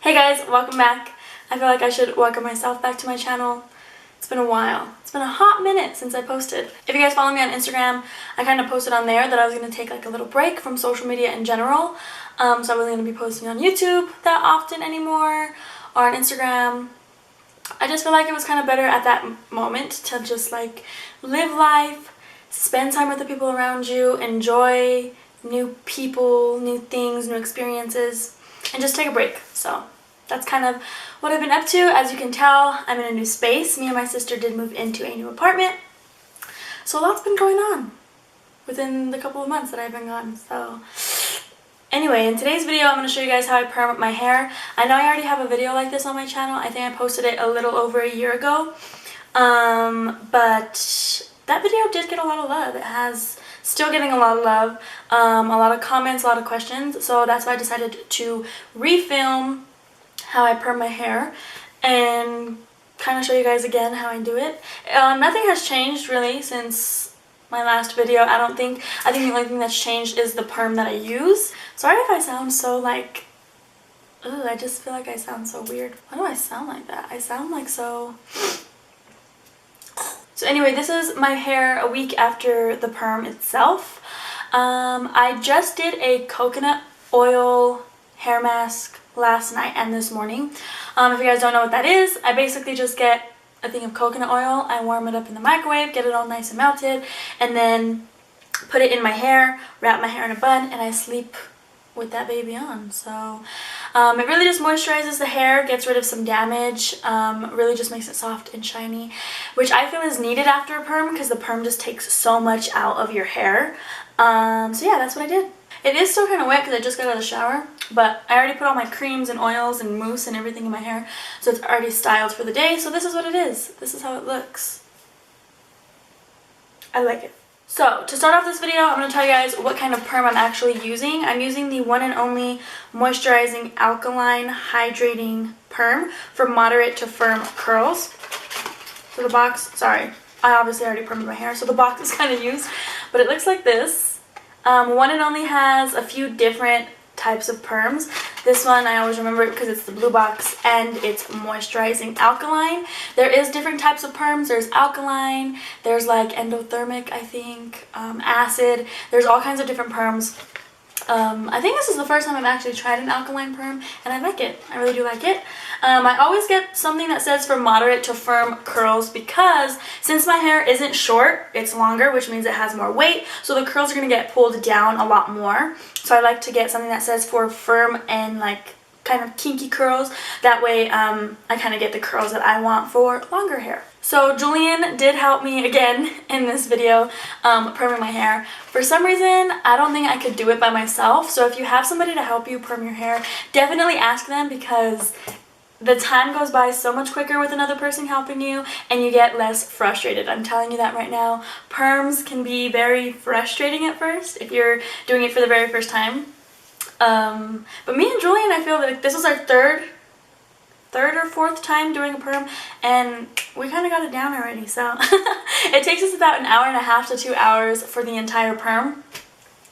Hey guys, welcome back. I feel like I should welcome myself back to my channel. It's been a while. It's been a hot minute since I posted. If you guys follow me on Instagram, I kind of posted on there that I was going to take like a little break from social media in general. So I wasn't going to be posting on YouTube that often anymore or on Instagram. I just feel like it was kind of better at that moment to just like live life, spend time with the people around you, enjoy new people, new things, new experiences, and just take a break. So that's kind of what I've been up to. As you can tell, I'm in a new space. Me and my sister did move into a new apartment. So a lot's been going on within the couple of months that I've been gone. So anyway, in today's video, I'm going to show you guys how I perm up my hair. I know I already have a video like this on my channel. I think I posted it a little over a year ago. But that video did get a lot of love. It has still getting a lot of love, a lot of comments, a lot of questions. So that's why I decided to refilm how I perm my hair and kind of show you guys again how I do it. Nothing has changed really since my last video. I think the only thing that's changed is the perm that I use. Sorry if I sound so like, ugh, I just feel like I sound so weird. Why do I sound like that? I sound like so... So anyway, this is my hair a week after the perm itself. I just did a coconut oil hair mask last night and this morning. If you guys don't know what that is, I basically just get a thing of coconut oil, I warm it up in the microwave, get it all nice and melted, and then put it in my hair, wrap my hair in a bun, and I sleep with that baby on. So it really just moisturizes the hair, gets rid of some damage, really just makes it soft and shiny, which I feel is needed after a perm because the perm just takes so much out of your hair. So yeah, that's what I did. It is still kind of wet because I just got out of the shower, but I already put all my creams and oils and mousse and everything in my hair, so it's already styled for the day. So this is what it is. This is how it looks. I like it. So to start off this video, I'm going to tell you guys what kind of perm I'm actually using. I'm using the one and only moisturizing alkaline hydrating perm for moderate to firm curls. So the box, sorry, I obviously already permed my hair, so the box is kind of used, but it looks like this. One and only has a few different types of perms. This one I always remember it because it's the blue box and it's moisturizing alkaline. There is different types of perms. There's alkaline, there's like endothermic, I think, acid. There's all kinds of different perms. I think this is the first time I've actually tried an alkaline perm, and I like it. I really do like it. I always get something that says for moderate to firm curls because since my hair isn't short, it's longer, which means it has more weight, so the curls are going to get pulled down a lot more. So I like to get something that says for firm and like kind of kinky curls. That way I kind of get the curls that I want for longer hair. So Julian did help me again in this video perming my hair. For some reason, I don't think I could do it by myself. So if you have somebody to help you perm your hair, definitely ask them because the time goes by so much quicker with another person helping you and you get less frustrated. I'm telling you that right now. Perms can be very frustrating at first if you're doing it for the very first time. But me and Julian, I feel like this was our third or fourth time doing a perm, and we kind of got it down already. So it takes us about an hour and a half to 2 hours for the entire perm.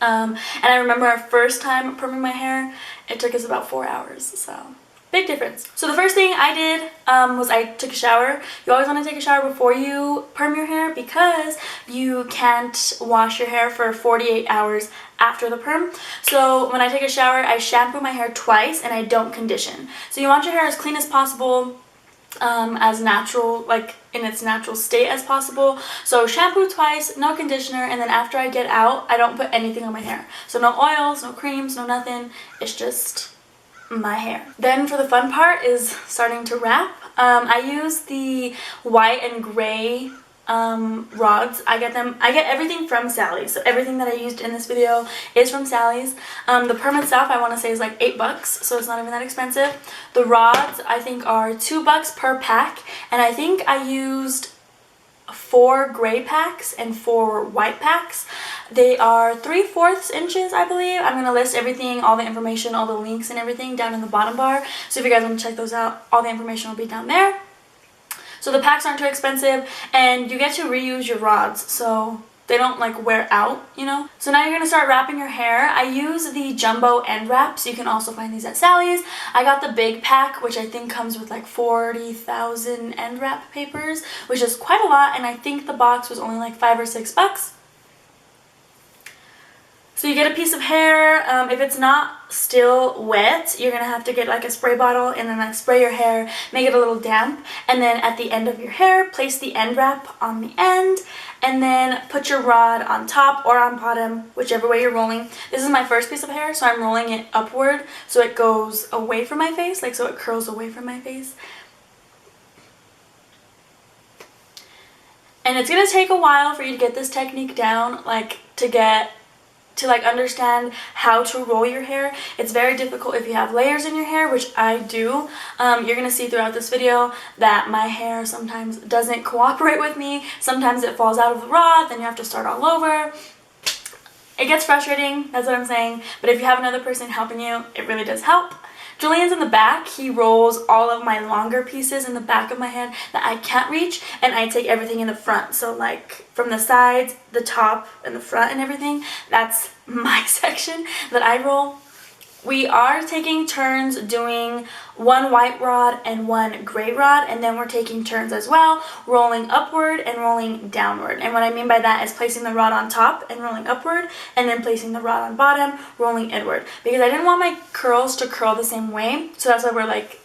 And I remember our first time perming my hair, it took us about 4 hours. So big difference. So the first thing I did was I took a shower. You always want to take a shower before you perm your hair because you can't wash your hair for 48 hours after the perm. So when I take a shower, I shampoo my hair twice and I don't condition. So you want your hair as clean as possible, as natural, like in its natural state as possible. So shampoo twice, no conditioner, and then after I get out, I don't put anything on my hair. So no oils, no creams, no nothing. It's just my hair. Then for the fun part is starting to wrap. I use the white and gray rods. I get everything from Sally's. So everything that I used in this video is from Sally's. The perm itself I want to say is like $8, so it's not even that expensive. The rods I think are $2 per pack, and I think I used 4 gray packs and 4 white packs. They are 3/4 inches, I believe. I'm going to list everything, all the information, all the links and everything down in the bottom bar. So if you guys want to check those out, all the information will be down there. So the packs aren't too expensive and you get to reuse your rods. So they don't like wear out, you know. So now you're gonna start wrapping your hair. I use the jumbo end wraps. You can also find these at Sally's. I got the big pack, which I think comes with like 40,000 end wrap papers, which is quite a lot, and I think the box was only like $5 or $6. So you get a piece of hair. If it's not still wet, you're gonna have to get like a spray bottle and then like spray your hair, make it a little damp, and then at the end of your hair, place the end wrap on the end, and then put your rod on top or on bottom, whichever way you're rolling. This is my first piece of hair, so I'm rolling it upward so it goes away from my face, like so it curls away from my face. And it's gonna take a while for you to get this technique down, like to understand how to roll your hair. It's very difficult if you have layers in your hair, which I do. You're gonna see throughout this video that my hair sometimes doesn't cooperate with me. Sometimes it falls out of the rod, then you have to start all over. It gets frustrating, that's what I'm saying, but if you have another person helping you, it really does help. Julian's in the back. He rolls all of my longer pieces in the back of my head that I can't reach, and I take everything in the front. So like from the sides, the top, and the front and everything, that's my section that I roll. We are taking turns doing one white rod and one gray rod, and then we're taking turns as well, rolling upward and rolling downward. And what I mean by that is placing the rod on top and rolling upward, and then placing the rod on bottom, rolling inward. Because I didn't want my curls to curl the same way, so that's why we're like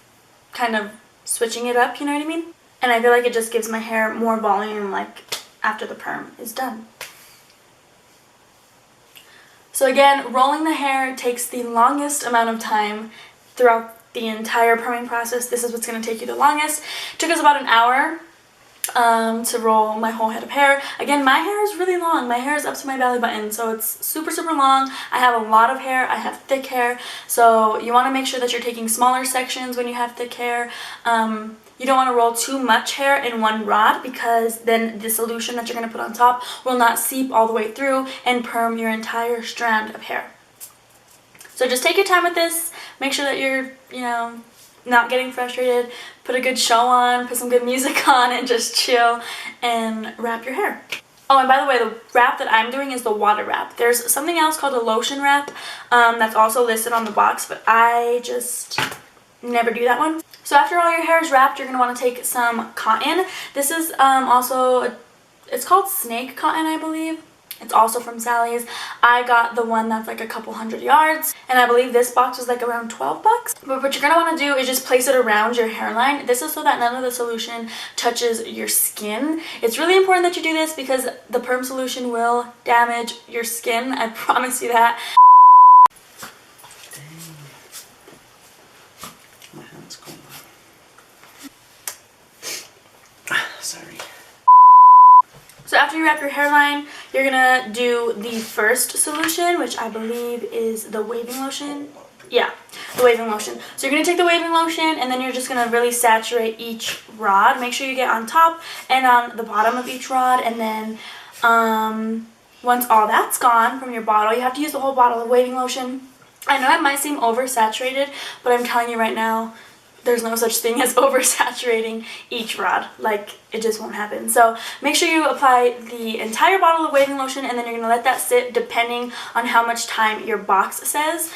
kind of switching it up, you know what I mean? And I feel like it just gives my hair more volume like after the perm is done. So again, rolling the hair takes the longest amount of time throughout the entire perming process. This is what's going to take you the longest. It took us about an hour to roll my whole head of hair. Again, my hair is really long. My hair is up to my belly button, so it's super, super long. I have a lot of hair. I have thick hair, so you want to make sure that you're taking smaller sections when you have thick hair. You don't want to roll too much hair in one rod, because then the solution that you're going to put on top will not seep all the way through and perm your entire strand of hair. So just take your time with this. Make sure that you're, you know, not getting frustrated. Put a good show on, put some good music on, and just chill and wrap your hair. Oh, and by the way, the wrap that I'm doing is the water wrap. There's something else called a lotion wrap that's also listed on the box, but I just never do that one. So after all your hair is wrapped, you're going to want to take some cotton. This is it's called snake cotton, I believe. It's also from Sally's. I got the one that's like a couple 100 yards, and I believe this box was like around $12. But what you're going to want to do is just place it around your hairline. This is so that none of the solution touches your skin. It's really important that you do this because the perm solution will damage your skin. I promise you that. Sorry. So after you wrap your hairline, you're gonna do the first solution, which I believe is the waving lotion. Yeah, the waving lotion. So you're gonna take the waving lotion, and then you're just gonna really saturate each rod. Make sure you get on top and on the bottom of each rod, and then once all that's gone from your bottle, you have to use the whole bottle of waving lotion. I know it might seem oversaturated, but I'm telling you right now, there's no such thing as oversaturating each rod. Like, it just won't happen. So make sure you apply the entire bottle of waving lotion, and then you're going to let that sit depending on how much time your box says.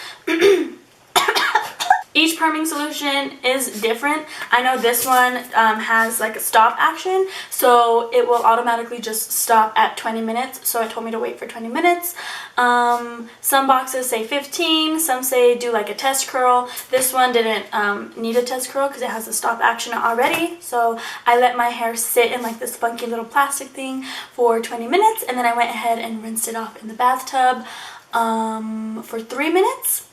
Each perming solution is different. I know this one has like a stop action, so it will automatically just stop at 20 minutes. So it told me to wait for 20 minutes. Some boxes say 15, some say do like a test curl. This one didn't need a test curl because it has a stop action already. So I let my hair sit in like this funky little plastic thing for 20 minutes, and then I went ahead and rinsed it off in the bathtub for 3 minutes.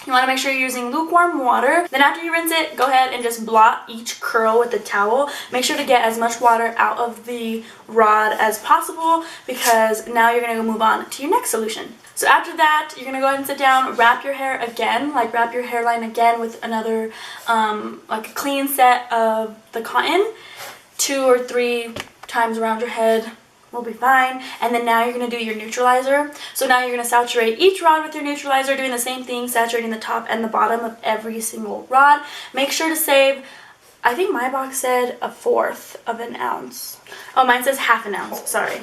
You want to make sure you're using lukewarm water. Then after you rinse it, go ahead and just blot each curl with a towel. Make sure to get as much water out of the rod as possible, because now you're going to move on to your next solution. So after that, you're going to go ahead and sit down, wrap your hair again, like wrap your hairline again with another like a clean set of the cotton. 2 or 3 times around your head will be fine. And then now you're going to do your neutralizer. So now you're going to saturate each rod with your neutralizer, doing the same thing, saturating the top and the bottom of every single rod. Make sure to save, I think my box said 1/4 of an ounce. Oh, mine says 1/2 ounce, sorry.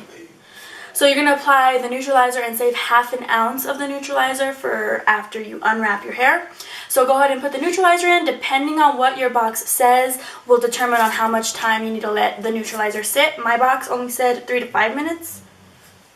So you're going to apply the neutralizer and save half an ounce of the neutralizer for after you unwrap your hair. So go ahead and put the neutralizer in. Depending on what your box says will determine on how much time you need to let the neutralizer sit. My box only said 3 to 5 minutes.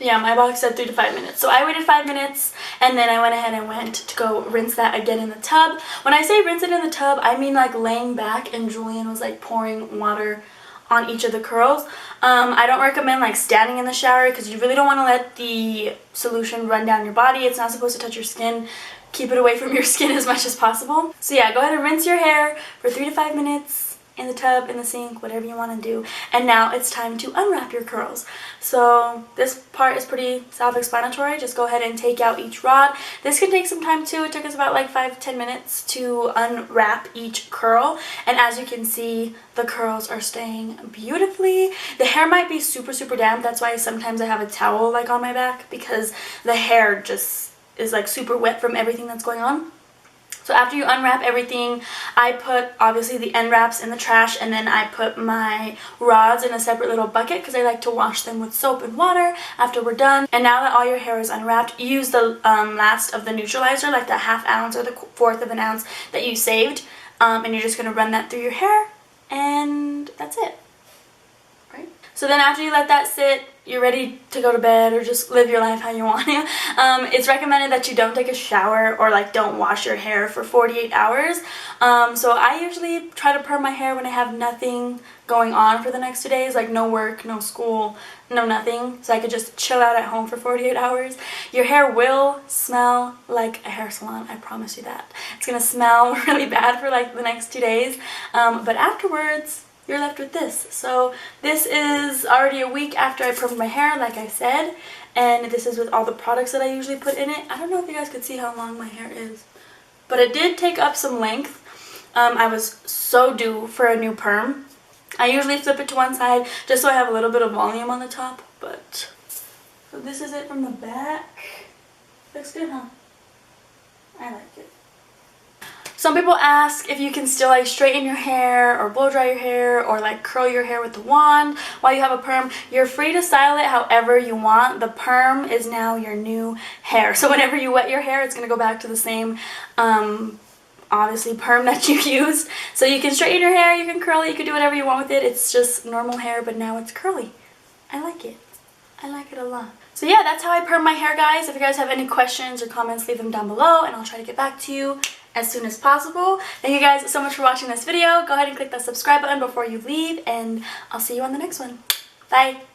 Yeah, my box said 3 to 5 minutes. So I waited 5 minutes and then I went ahead and went to go rinse that again in the tub. When I say rinse it in the tub, I mean like laying back and Julian was like pouring water on each of the curls. I don't recommend like standing in the shower because you really don't want to let the solution run down your body. It's not supposed to touch your skin. Keep it away from your skin as much as possible. So yeah, go ahead and rinse your hair for 3 to 5 minutes in the tub, in the sink, whatever you want to do. And now it's time to unwrap your curls. So this part is pretty self-explanatory. Just go ahead and take out each rod. This can take some time too. It took us about like 5-10 minutes to unwrap each curl. And as you can see, the curls are staying beautifully. The hair might be super, super damp. That's why sometimes I have a towel like on my back because the hair just is like super wet from everything that's going on. So after you unwrap everything, I put obviously the end wraps in the trash and then I put my rods in a separate little bucket because I like to wash them with soap and water after we're done. And now that all your hair is unwrapped, use the last of the neutralizer, like the ½ ounce or the 1/4 of an ounce that you saved. And you're just going to run that through your hair and that's it. Right? So then after you let that sit, you're ready to go to bed or just live your life how you want to. It's recommended that you don't take a shower or like don't wash your hair for 48 hours. So I usually try to perm my hair when I have nothing going on for the next 2 days, like no work, no school, no nothing. So I could just chill out at home for 48 hours. Your hair will smell like a hair salon, I promise you that. It's gonna smell really bad for like the next 2 days, but afterwards, you're left with this. So this is already a week after I permed my hair, like I said, and this is with all the products that I usually put in it. I don't know if you guys could see how long my hair is, but it did take up some length. I was so due for a new perm. I usually flip it to one side just so I have a little bit of volume on the top, but so this is it from the back. Looks good, huh? I like it. Some people ask if you can still like straighten your hair or blow dry your hair or like curl your hair with the wand while you have a perm. You're free to style it however you want. The perm is now your new hair. So whenever you wet your hair, it's going to go back to the same obviously perm that you used. So you can straighten your hair, you can curl it, you can do whatever you want with it. It's just normal hair, but now it's curly. I like it. I like it a lot. So yeah, that's how I perm my hair, guys. If you guys have any questions or comments, leave them down below and I'll try to get back to you as soon as possible. Thank you guys so much for watching this video. Go ahead and click that subscribe button before you leave and I'll see you on the next one. Bye!